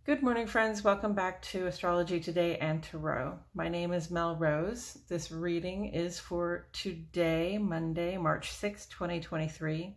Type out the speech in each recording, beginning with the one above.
Good morning, friends. Welcome back to Astrology Today and Tarot. My name is Mel Rose. This reading is for today, Monday, March 6, 2023.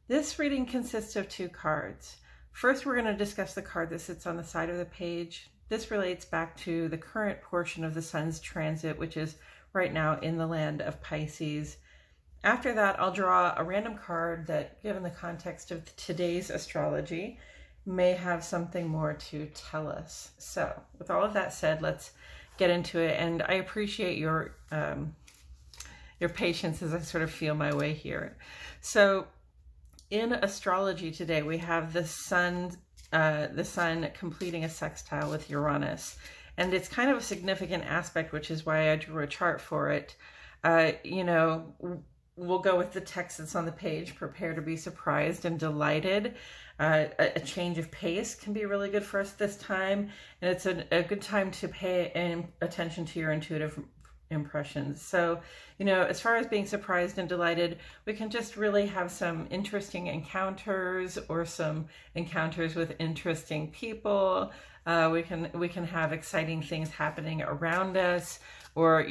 This reading consists of two cards. First, we're going to discuss the card that sits on the side of the page. This relates back to the current portion of the Sun's transit, which is right now in the land of Pisces. After that, I'll draw a random card that, given the context of today's astrology, may have something more to tell us. So with all of that said, let's get into it. And I appreciate your patience as I sort of feel my way here. So in astrology today, we have the sun completing a sextile with Uranus. And it's kind of a significant aspect, which is why I drew a chart for it. We'll go with the text that's on the page. Prepare to be surprised and delighted. A change of pace can be really good for us this time. And it's a good time to pay attention to your intuitive impressions. So, as far as being surprised and delighted, we can just really have some interesting encounters or some encounters with interesting people. We can have exciting things happening around us, or,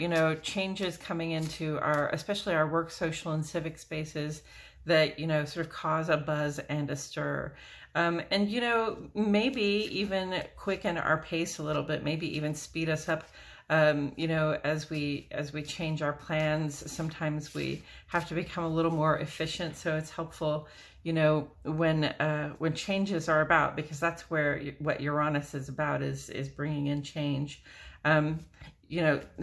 changes coming into especially our work, social, and civic spaces that, sort of cause a buzz and a stir. And, maybe even quicken our pace a little bit, maybe even speed us up, as we change our plans. Sometimes we have to become a little more efficient. So it's helpful, when changes are about, because that's what Uranus is about, is bringing in change.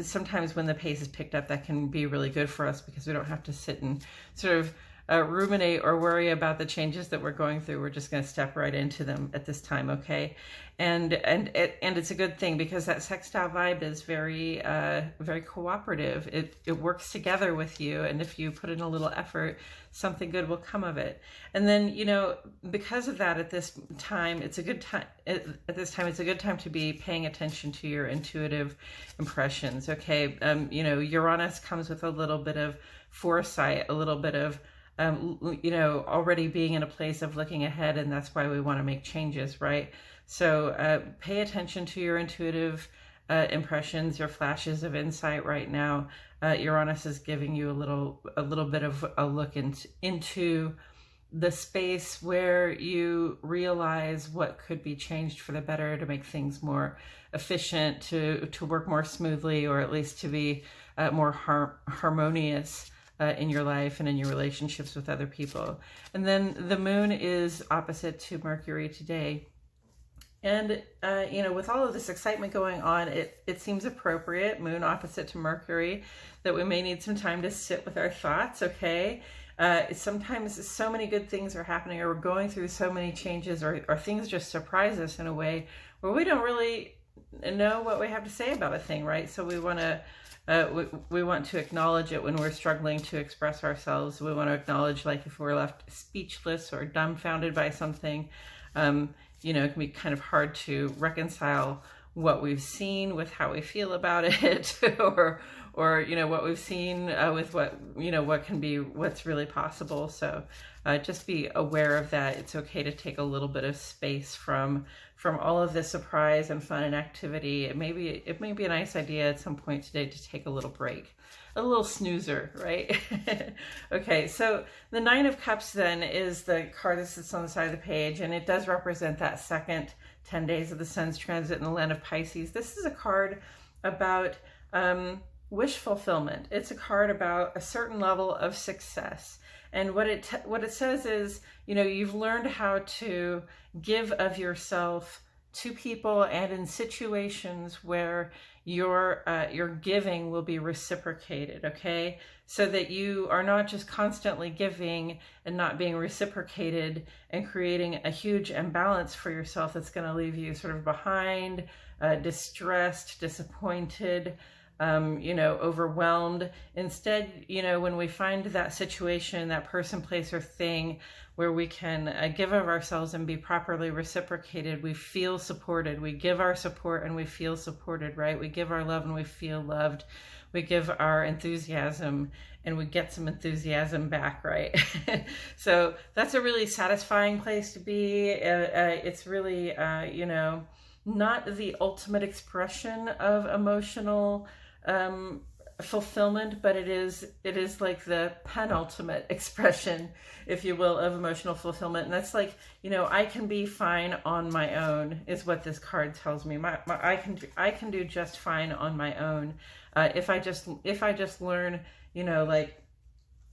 Sometimes when the pace is picked up, that can be really good for us because we don't have to sit and sort of ruminate or worry about the changes that we're going through. We're just going to step right into them at this time, okay? And it's a good thing because that sextile vibe is very very cooperative. It works together with you, and if you put in a little effort, something good will come of it. And then, because of that, at this time it's a good time. At this time, it's a good time to be paying attention to your intuitive impressions. Okay, Uranus comes with a little bit of foresight, a little bit of already being in a place of looking ahead, and that's why we want to make changes, right? So pay attention to your intuitive impressions, your flashes of insight right now. Uranus is giving you a little bit of a look into the space where you realize what could be changed for the better to make things more efficient, to work more smoothly, or at least to be more harmonious in your life and in your relationships with other people. And then the moon is opposite to Mercury today. And, with all of this excitement going on, it seems appropriate, moon opposite to Mercury, that we may need some time to sit with our thoughts, okay? Sometimes so many good things are happening, or we're going through so many changes, or things just surprise us in a way where we don't really know what we have to say about a thing, right? So we want to acknowledge it when we're struggling to express ourselves. We want to acknowledge, like, if we're left speechless or dumbfounded by something, it can be kind of hard to reconcile what we've seen with how we feel about it, or what we've seen with what's really possible. So just be aware of that. It's okay to take a little bit of space from all of the surprise and fun and activity. It may be a nice idea at some point today to take a little break, a little snoozer, right? Okay, so the Nine of Cups then is the card that sits on the side of the page, and it does represent that second 10 days of the Sun's transit in the land of Pisces. This is a card about wish fulfillment. It's a card about a certain level of success. And what it says is, you've learned how to give of yourself to people and in situations where your giving will be reciprocated, okay? So that you are not just constantly giving and not being reciprocated and creating a huge imbalance for yourself that's going to leave you sort of behind, distressed, disappointed, overwhelmed. Instead, when we find that situation, that person, place, or thing where we can give of ourselves and be properly reciprocated, we feel supported. We give our support and we feel supported, right? We give our love and we feel loved. We give our enthusiasm and we get some enthusiasm back, right? So that's a really satisfying place to be. It's really, you know, not the ultimate expression of emotional fulfillment, but it is like the penultimate expression, if you will, of emotional fulfillment. And that's like, you know, I can be fine on my own is what this card tells me. I can do just fine on my own if I just learn, you know, like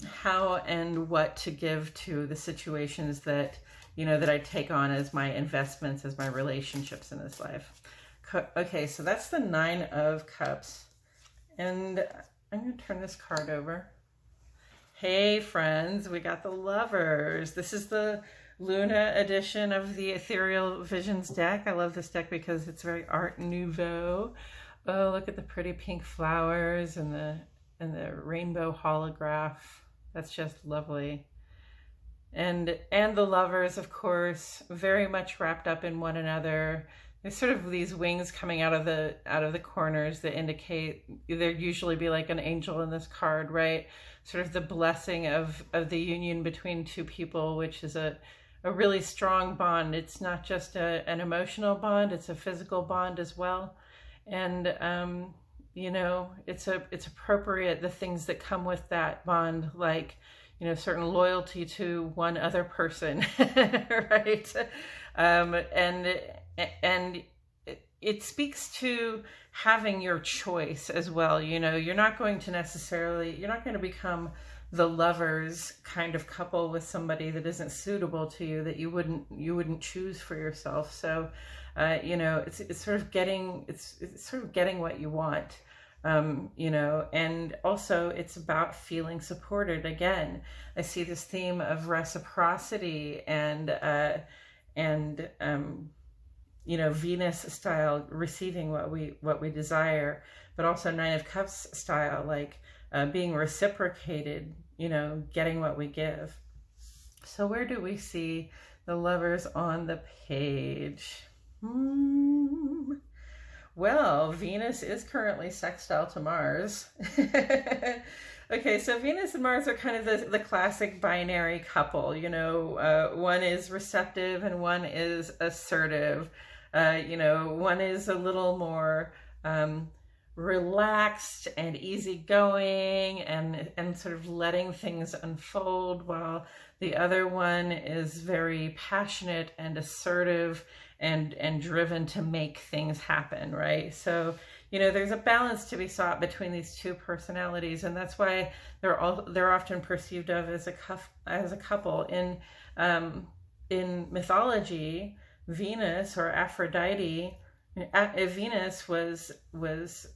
how and what to give to the situations that, you know, that I take on as my investments, as my relationships in this life. Okay, so that's the 9 of Cups. And I'm going to turn this card over. Hey, friends, we got the Lovers. This is the Luna edition of the Ethereal Visions deck. I love this deck because it's very Art Nouveau. Oh, look at the pretty pink flowers and the rainbow holograph. That's just lovely. And the Lovers, of course, very much wrapped up in one another. There's sort of these wings coming out of the corners that indicate there'd usually be like an angel in this card, right? Sort of the blessing of the union between two people, which is a really strong bond. It's not just an emotional bond, it's a physical bond as well. And you know, it's appropriate, the things that come with that bond, like, you know, certain loyalty to one other person, right? And it speaks to having your choice as well. You know, you're not going to become the Lovers kind of couple with somebody that isn't suitable to you, that you wouldn't choose for yourself. So, you know, it's sort of getting what you want. You know, and also it's about feeling supported. Again, I see this theme of reciprocity and you know, Venus style, receiving what we desire, but also 9 of Cups style, like being reciprocated, you know, getting what we give. So where do we see the Lovers on the page? Well, Venus is currently sextile to Mars. Okay, so Venus and Mars are kind of the classic binary couple. You know, one is receptive and one is assertive. You know, one is a little more relaxed and easygoing and sort of letting things unfold, while the other one is very passionate and assertive and driven to make things happen, right? So, you know, there's a balance to be sought between these two personalities, and that's why they're often perceived of as a couple. In mythology, Venus or Aphrodite, Venus was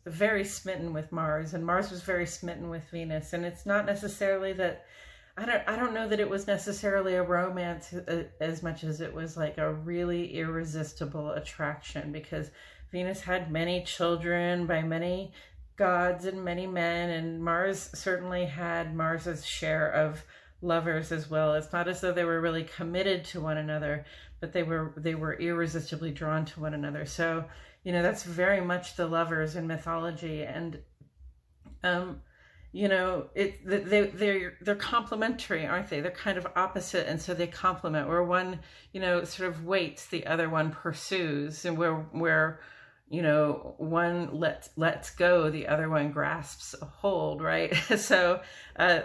very smitten with Mars, and Mars was very smitten with Venus. And it's not necessarily that, I don't know that it was necessarily a romance as much as it was like a really irresistible attraction, because Venus had many children by many gods and many men, and Mars certainly had Mars's share of lovers as well. It's not as though they were really committed to one another, but they were irresistibly drawn to one another. So, you know, that's very much the Lovers in mythology. And you know, they're complementary, aren't they? They're kind of opposite, and so they complement. Where one, you know, sort of waits, the other one pursues, and where you know, one lets go, the other one grasps a hold, right? So,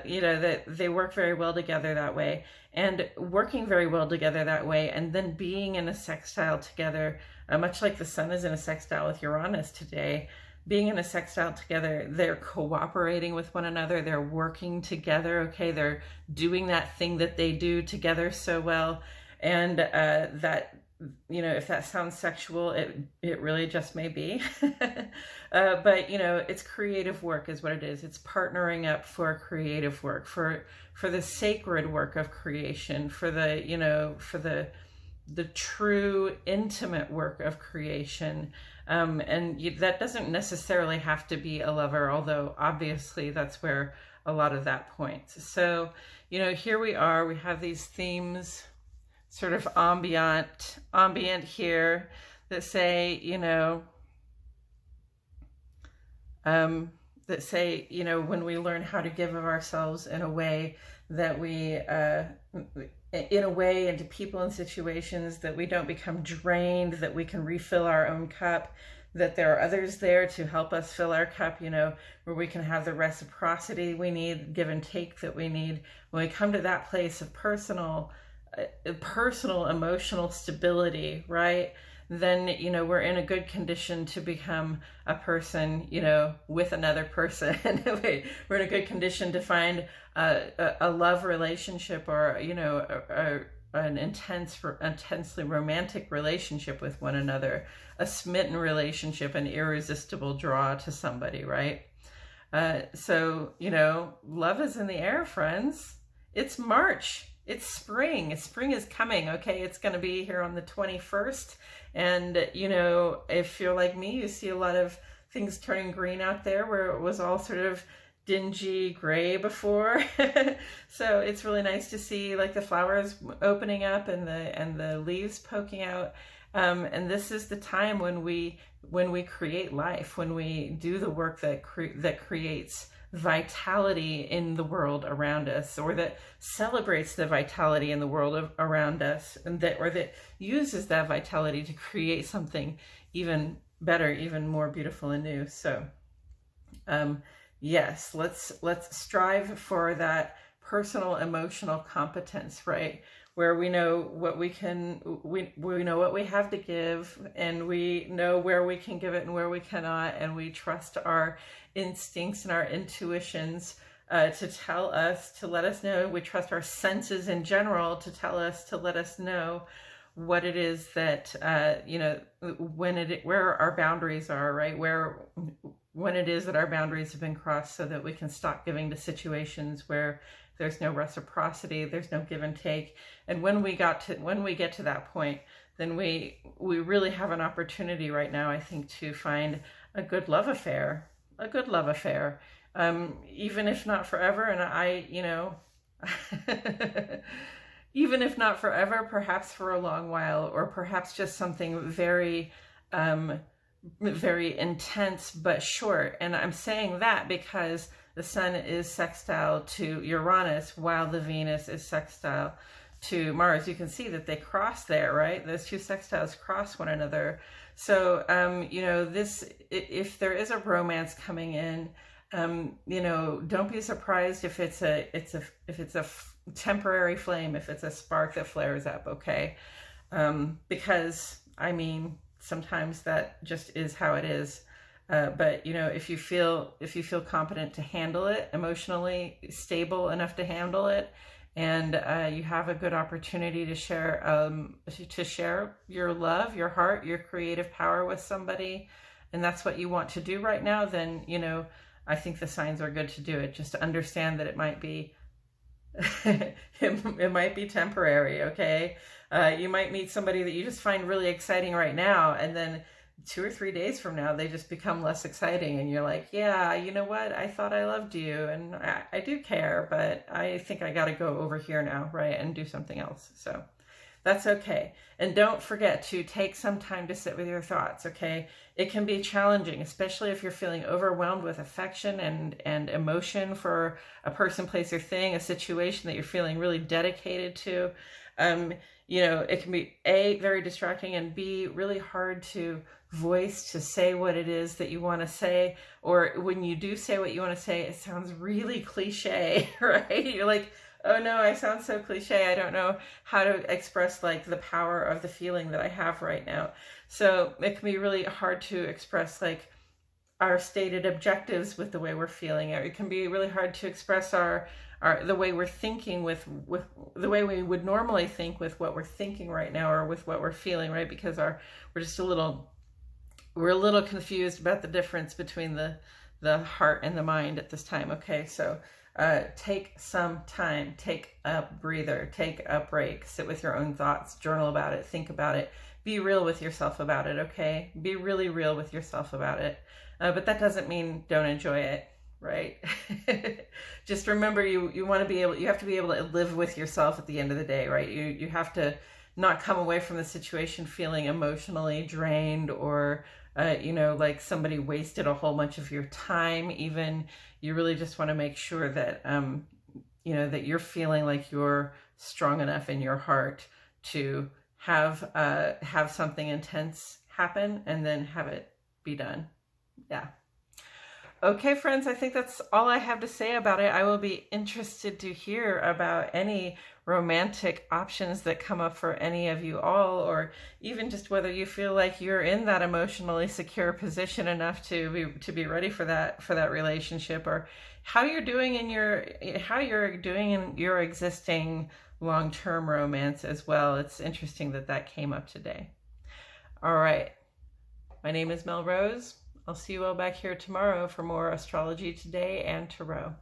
you know, that they work very well together that way, and working very well together that way, and then being in a sextile together, much like the Sun is in a sextile with Uranus today. Being in a sextile together, they're cooperating with one another, they're working together, okay? They're doing that thing that they do together so well. And that, you know, if that sounds sexual, it really just may be. But, you know, it's creative work is what it is. It's partnering up for creative work, for the sacred work of creation, for the, you know, for the true intimate work of creation. That doesn't necessarily have to be a lover, although obviously that's where a lot of that points. So, you know, here we are, we have these themes sort of ambient here that say, you know, that say, you know, when we learn how to give of ourselves in a way that we, in a way into people and situations, that we don't become drained, that we can refill our own cup, that there are others there to help us fill our cup, you know, where we can have the reciprocity we need, give and take that we need. When we come to that place of personal emotional stability, right, then, you know, we're in a good condition to become a person, you know, with another person. We're in a good condition to find a love relationship, or, you know, an intensely romantic relationship with one another, a smitten relationship, an irresistible draw to somebody, right? So, you know, love is in the air, friends. It's March. It's spring. Spring is coming, okay? It's going to be here on the 21st. And, you know, if you're like me, you see a lot of things turning green out there where it was all sort of dingy gray before. So it's really nice to see like the flowers opening up and the leaves poking out. And this is the time when we create life, when we do the work that creates vitality in the world around us, or that celebrates the vitality in the world around us, and that uses that vitality to create something even better, even more beautiful and new. So yes, let's strive for that personal emotional competence, right? Where we know what we know what we have to give, and we know where we can give it and where we cannot, and we trust our instincts and our intuitions to let us know. We trust our senses in general to let us know what it is that you know, where our boundaries are, right? When it is that our boundaries have been crossed, so that we can stop giving to situations where there's no reciprocity, there's no give and take. And when we get to that point, then we really have an opportunity right now, I think, to find a good love affair, even if not forever. And you know, even if not forever, perhaps for a long while, or perhaps just something very, very intense but short. And I'm saying that because the sun is sextile to Uranus, while the Venus is sextile to Mars. You can see that they cross there, right? Those two sextiles cross one another. So, you know, if there is a romance coming in, you know, don't be surprised if it's a temporary flame, if it's a spark that flares up, okay? Because, I mean, sometimes that just is how it is. But, you know, if you feel competent to handle it, emotionally stable enough to handle it, and you have a good opportunity to share your love, your heart, your creative power with somebody, and that's what you want to do right now, then, you know, I think the signs are good to do it. Just to understand that it might be it might be temporary, okay? You might meet somebody that you just find really exciting right now, and then 2 or 3 days from now, they just become less exciting, and you're like, yeah, you know what? I thought I loved you, and I do care, but I think I got to go over here now, right? And do something else. So that's okay. And don't forget to take some time to sit with your thoughts, okay? It can be challenging, especially if you're feeling overwhelmed with affection and emotion for a person, place, or thing, a situation that you're feeling really dedicated to. You know, it can be A, very distracting, and B, really hard to voice, to say what it is that you want to say. Or when you do say what you want to say, it sounds really cliche, right? You're like, oh no, I sound so cliche. I don't know how to express like the power of the feeling that I have right now. So it can be really hard to express like our stated objectives with the way we're feeling. It can be really hard to express the way we're thinking with the way we would normally think with what we're thinking right now, or with what we're feeling, right? Because we're a little confused about the difference between the heart and the mind at this time. Okay, so take some time, take a breather, take a break, sit with your own thoughts, journal about it, think about it, be real with yourself about it, okay? Be really real with yourself about it. But that doesn't mean don't enjoy it, right? Just remember, you have to be able to live with yourself at the end of the day, right? You have to not come away from the situation feeling emotionally drained or you know, like somebody wasted a whole bunch of your time. Even you really just want to make sure that you know, that you're feeling like you're strong enough in your heart to have something intense happen and then have it be done. Yeah. Okay, friends, I think that's all I have to say about it. I will be interested to hear about any romantic options that come up for any of you all, or even just whether you feel like you're in that emotionally secure position enough to be ready for that relationship, or how you're doing in your existing long-term romance as well. It's interesting that that came up today. All right. My name is Mel Rose. I'll see you all back here tomorrow for more Astrology Today and Tarot.